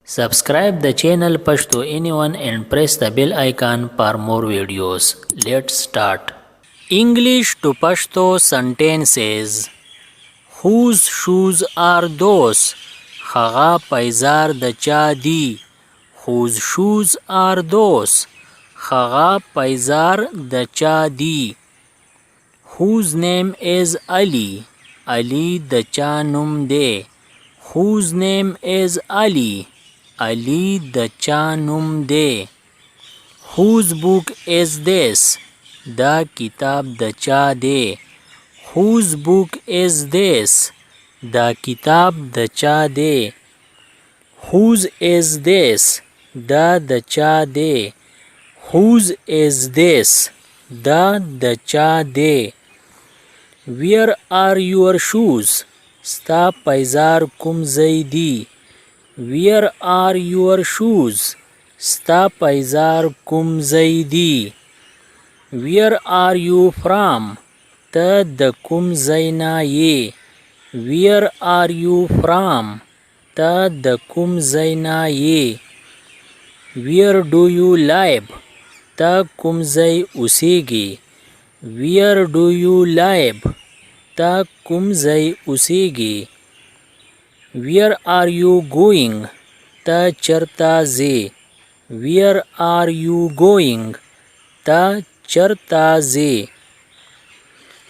Subscribe the channel Pashto Anyone and press the bell icon for more videos. Let's start. English to Pashto sentences. Whose shoes are those? Haga paizar da cha di. Whose shoes are those? Haga paizar da cha di. Whose name is Ali? Ali da cha num de. Whose name is Ali? Ali the cha num de. Whose book is this? The kitab the cha de. Whose book is this? The kitab the cha de. Whose is this? The cha de. Whose is this? The cha de. Where are your shoes? Sta paizar kum zaidi. Where are your shoes? Sta paizar kum zaidi. Where are you from? Ta da kum zaina ye. Where are you from? Ta da kum zaina ye. Where do you live? Ta kum zai usegi. Where do you live? Ta kum zai usegi. Where are you going? Ta charta ze. Where are you going? Ta charta ze.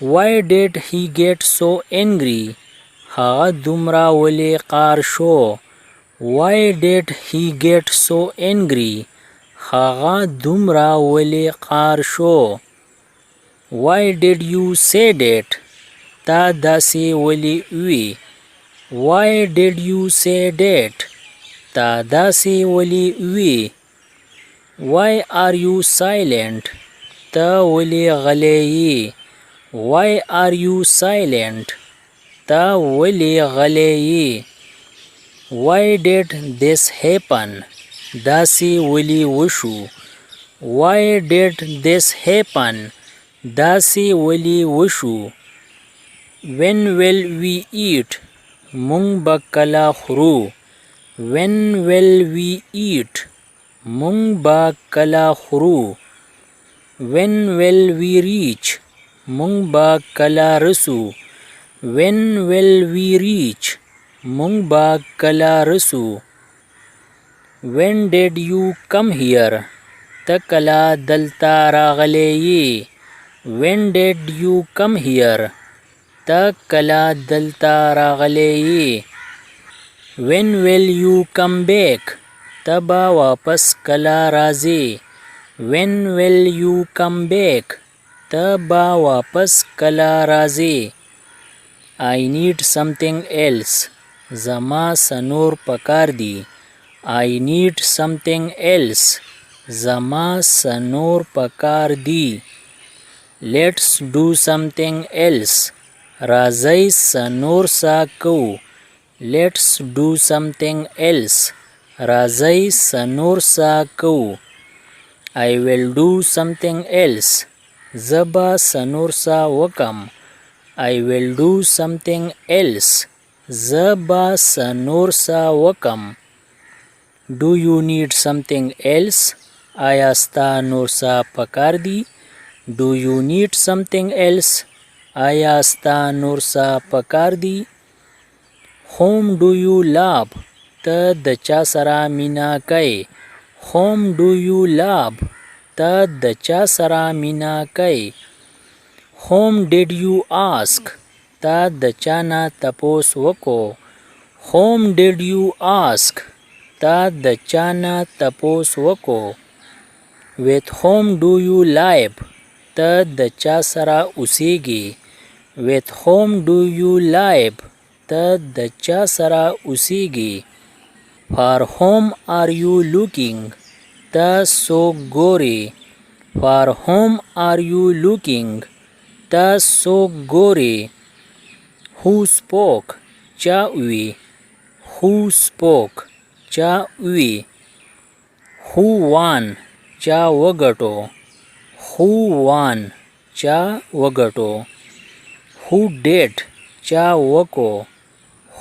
Why did he get so angry? Ha dumra wale qar sho. Why did he get so angry? Ha dumra wale qar sho. Why did you say that? Ta dasi wale ui. Why did you say that? Ta dasi wali ui. Why are you silent? Ta wali ghalayi. Why are you silent? Ta wali ghalayi. Why did this happen? Dasi wali wushu. Why did this happen? Dasi wali wushu. When will we eat? Mung bakala khuru. When will we eat? Mung bakala khuru. When will we reach? Mung bakala rasu. When will we reach? Mung bakala rasu. When did you come here? Takala dalta ragaleyi. When did you come here? Ta kala dalta ragaleyi. When will you come back? Taba wapas kala razi. When will you come back? Taba wapas kala razi. I need something else. Zama sanur pakardi. I need something else. Zama sanur pakardi. Let's do something else. Razai sanur sa ko. Let's do something else. Razai sanur sa ko. I will do something else. Zaba sanur sa wakam. I will do something else. Zaba sanur sa wakam. Do you need something else? Ayasta nur sa pakardi. Do you need something else? Ayasta nur sa pakardi. Whom do you love? Ta da cha sara mina kai. Whom do you love? Ta da cha sara mina kai. Whom did you ask? Ta da cha na tapos wako. Whom did you ask? Ta da cha na tapos wako. With whom do you live? Ta da cha sara usegi. With whom do you live? Ta da cha sara usegi. For whom are you looking? Ta so gore. For whom are you looking? Ta so gore. Who spoke? Cha ui. Who spoke? Cha ui. Who won? Cha wagato. Who won? Cha wagato. Who did? Cha wako.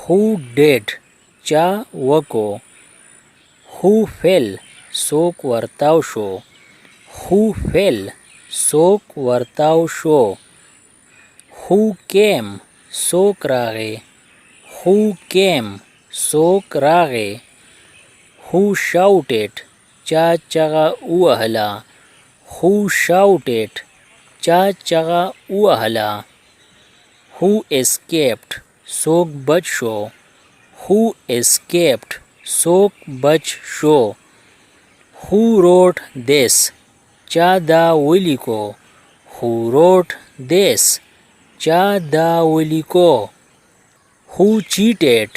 Who did? Cha wako. Who fell څوک ورتاو شو. Who fell څوک ورتاو شو. Who came څوک راغی. Who came څوک راغی. Who shouted چا چغه ووهله. Who shouted چا چغه ووهله. Who escaped څوک بچ شو. Who escaped څوک بچ شو. Who wrote this چا دا ولیکو. Who wrote this چا دا ولیکو. Who cheated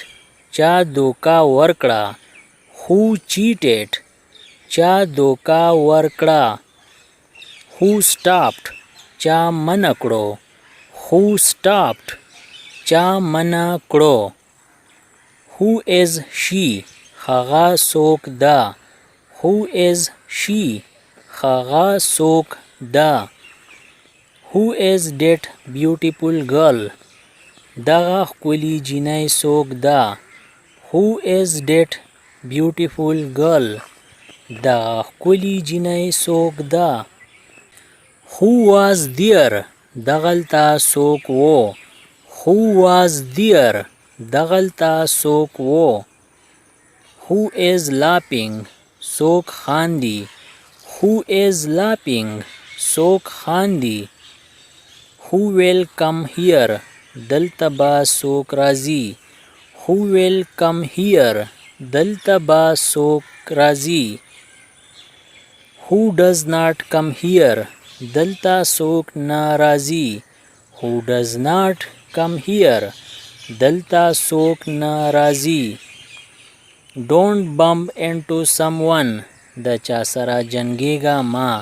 چا دوکا ورکړه. Who cheated چا دوکا ورکړه. Who stopped چا منع کړو. Who stopped چا منع کړو. Who is she هغه څوک ده. Who is she هغه څوک ده. Who is that beautiful girl دغه ښکلي جینۍ څوک ده. Who is that beautiful girl دغه ښکلي جینۍ څوک ده. Who was there دغلته څوک و. Who was there دغلته څوک و. Who is laughing څوک خاندي. Who is laughing څوک خاندي. Who will come here دلته به څوک راځي. Who will come here دلته به څوک راځي. Who does not come here دلته څوک نه راځي. Who does not come here دلته څوک نه راځي. Don't bump into someone د چا سره جنګېږه ما.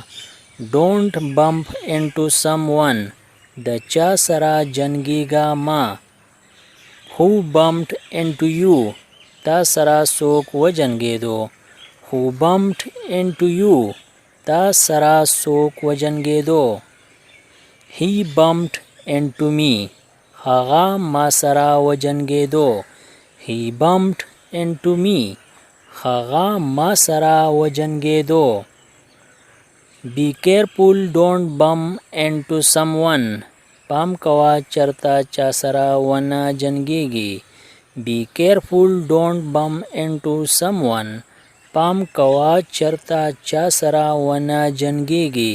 Don't bump into someone د چا سره جنګېږه ما. Who bumped into you تا سره څوک وجنګېدو. Who bumped into you تا سره څوک وجنګېدو. He bumped into me هغه ما سره وجنګېدو. He bumped into me هغه ما سره وجنګېدو. Be careful don't bump into someone پام کوه چرته چا سره ونه جنګېږي. Be careful don't bump into someone پام کوه چرته چا سره ونه جنګېږي.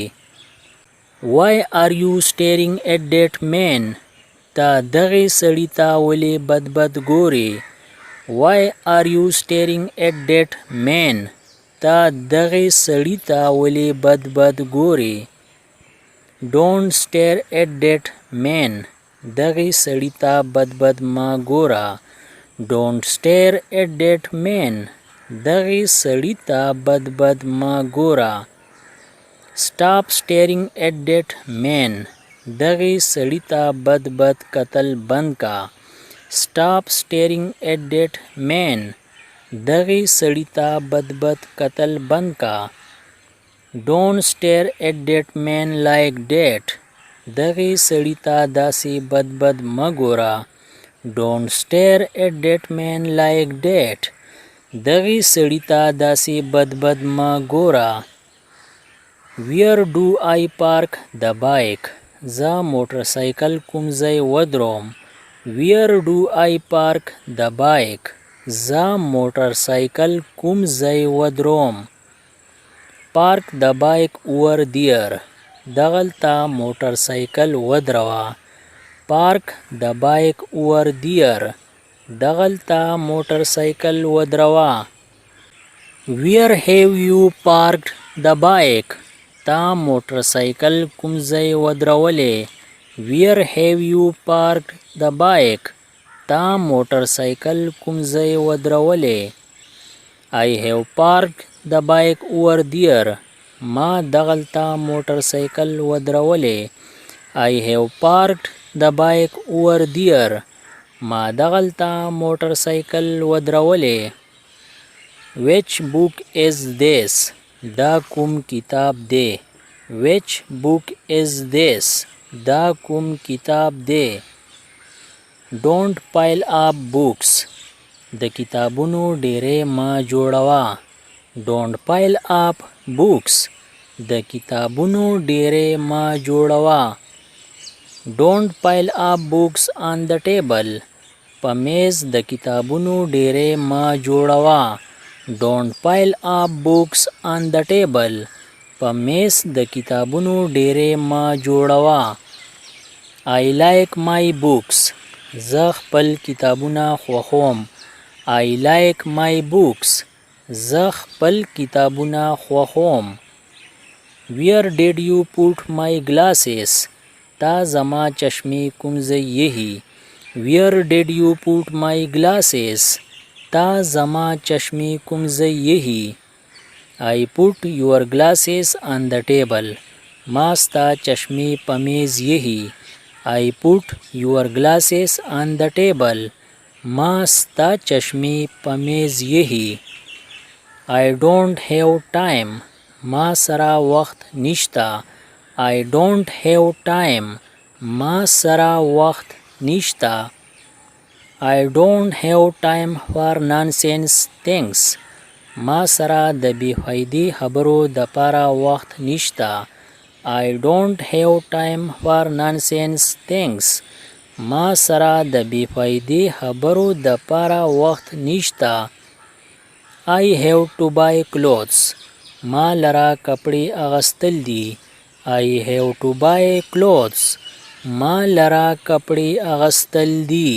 Why are you staring at that man ته دغې سړي ته ولې بد بد ګورې. Why are you staring at that man ته دغې سړي ته ولې بد بد ګورې. Don't stare at that man دغې سړي ته بد بد مه ګوره. Don't stare at that man دغې سړي ته بد بد مه ګوره. Stop staring at that man دغې سړي ته بد بد کتل بند کا. Stop staring at that man دغې سړي ته بد بد کتل بند کا. Don't stare at that man like that دغې سړي ته داسې بد بد مه ګوره. Don't stare at that man like that دغې سړي ته داسې بد بد مه ګوره. Where do I park the bike زه موټر سایکل کوم ځای ودروم. Where do I park the bike زه موټر سایکل کوم ځای ودروم. Park the bike over there دغلته موټر سایکل ودروه. Park the bike over there دغلته موټر سایکل ودروه. Where have you parked the bike تا موټر سایکل کوم ځای ودرولې. Where have you parked the bike تا موټر سایکل کوم ځای ودرولې. I have parked the bike over there ما دغلته موټر سایکل ودرولې. I have parked the bike over there ما دغلته موټر سایکل ودرولې. Which book is this دا کوم کتاب دی. Which book is this دا کوم کتاب دی. Don't pile up books د کتابونو ډیرې ما جوړوه. Don't pile up books. د کتابونو ډیرې ما جوړوه. Don't pile up books on the table. په میز د کتابونو ډیرې ما جوړوه. Don't pile up books on the table. په میز د کتابونو ډیرې ما جوړوه. I like my books. زه خپل کتابونه خوښوم. I like my books. زه خپل کتابونه خوښوم. Where did you put my glasses? تا زما چشمې کوم ځای یهی. Where did you put my glasses? تا زما چشمې کوم ځای یهی. I put your glasses on the table. ما ستا چشمې په میز یهی. I put your glasses on the table. ما ستا چشمې په میز یهی. I don't have time. ما سره وخت نشتا. I don't have time. ما سره وخت نشتا. I don't have time for nonsense things. ما سره د بی فایدې خبرو د پاره وخت نشتا. I don't have time for nonsense things. ما سره د بی فایدې خبرو د پاره وخت نشتا. I have to buy clothes. ما لره کپڑے اغستل دي. I have to buy clothes. ما لره کپڑے اغستل دي.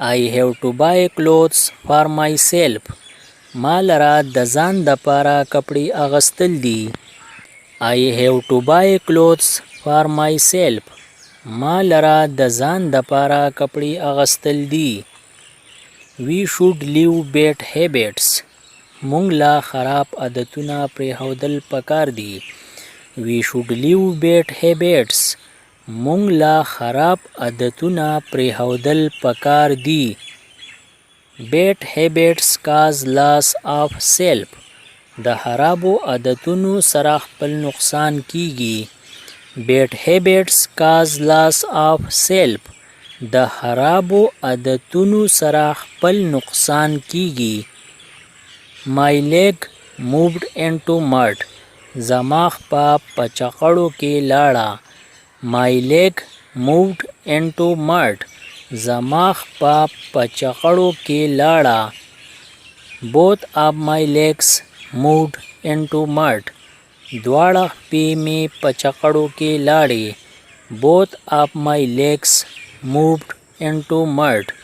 I have to buy clothes for myself. ما لره د ځان د پاره کپڑے اغستل دي. I have to buy clothes for myself. ما لره د ځان د پاره کپڑے اغستل دي. We should leave bad habits. مونږ لا خراب عادتونه پرېښودل پکار دي. We should leave bad habits. مونږ لا خراب عادتونه پرېښودل پکار دي. Bad habits cause loss of self. د خرابو عادتونو سره خپل نقصان کیږي. Bad habits cause loss of self. د خرابو عادتونو سره خپل نقصان کیږي. My leg moved into mud. زما خپه په چقړو کې لاړه. My leg moved into mud. زما خپه په چقړو کې لاړه. Both of my legs moved into mud. دواړه خپې مې په چقړو کې لاړې. Both of my legs moved into mud.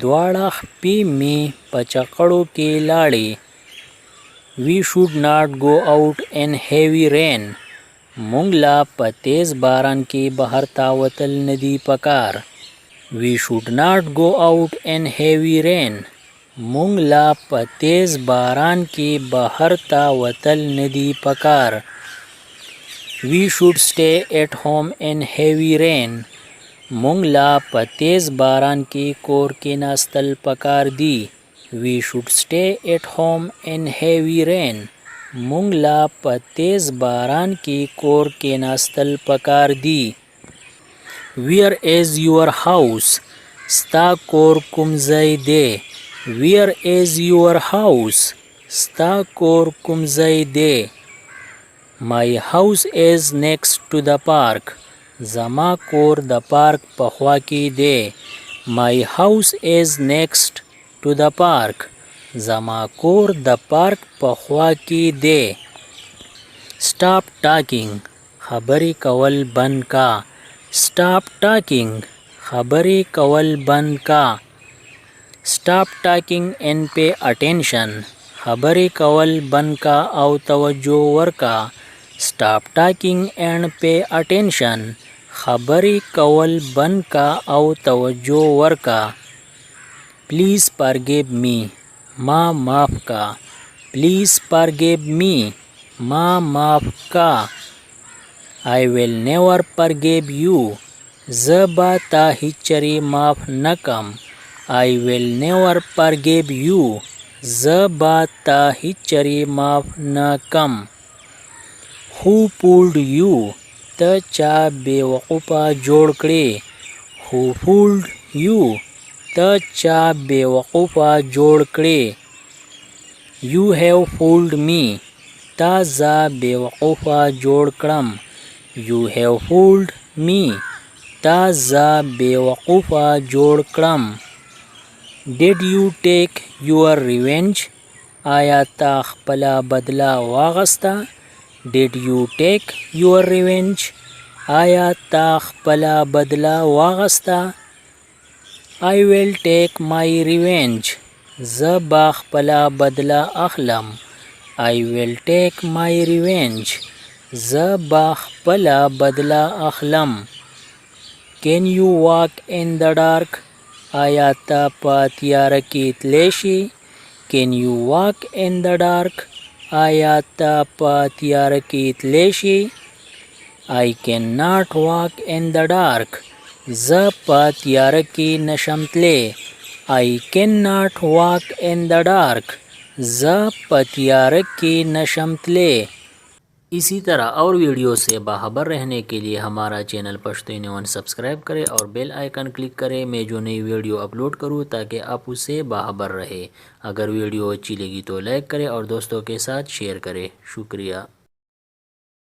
دواړه خپې مې په چقړو کې لاړې. We should not go out in heavy rain. مونږ لا په تیز باران کې بهر ته وتل ندي پکار. We should not go out in heavy rain. مونږ لا په تیز باران کې بهر ته وتل ندي پکار. We should stay at home in heavy rain. مونږ لا په تیز باران کې کور کې ناستل پکار دي. We should stay at home in heavy rain. مونږ لا په تیز باران کې کور کې ناستل پکار دي. Where is your house? ستا کور کوم ځای دی. Where is your house? ستا کور کوم ځای دی. My house is next to the park. زما کور د پارک په خوا کې دی. My house is next to the park. زما کور د پارک په خوا کې دی. Stop talking. خبرې کول بند کا. Stop talking. خبرې کول بند کا. Stop talking and pay attention. خبرې کول بند کا او توجه ورکا. Stop talking and pay attention. خبرې کول بند کا او توجه ورکا. Please forgive me. ما معاف کا. Please forgive me. ما معاف کا. I will never forgive you. زه به تا هیڅ چرې معاف نکم. I will never forgive you. زه به تا هیڅ چرې معاف نکم. Who fooled you? ته چا بیوقوفه جوړ کړې. Who fooled you? ته چا بیوقوفه جوړ کړې. You have fooled me. تا زه بیوقوفه جوړ کړم. You have fooled me. تا زه بیوقوفه جوړ کړم. Did you take your revenge? آیا تا خپله بدله واغسته؟ Did you take your revenge? آیا تا خپله بدله واغسته؟ I will take my revenge. زه به خپله بدله اخلم. I will take my revenge. زه به خپله بدله اخلم. Can you walk in the dark? آیا ته په تیاره کې تلی شي؟ Can you walk in the dark? آیا ته په تیاره کې تلی شي؟ I cannot walk in the dark. زه په تیاره کې نشم تلی. I cannot walk in the dark. زه په تیاره کې نشم تلی. इसी तरह और वीडियो से बाखबर रहने के लिए हमारा चैनल पश्तो इन सब्सक्राइब करें और बेल आइकन क्लिक करें। मैं जो नई वीडियो अपलोड करूं ताकि आप उससे बाखबर रहे। अगर वीडियो अच्छी लगी तो लाइक करें और दोस्तों के साथ शेयर करें। शुक्रिया।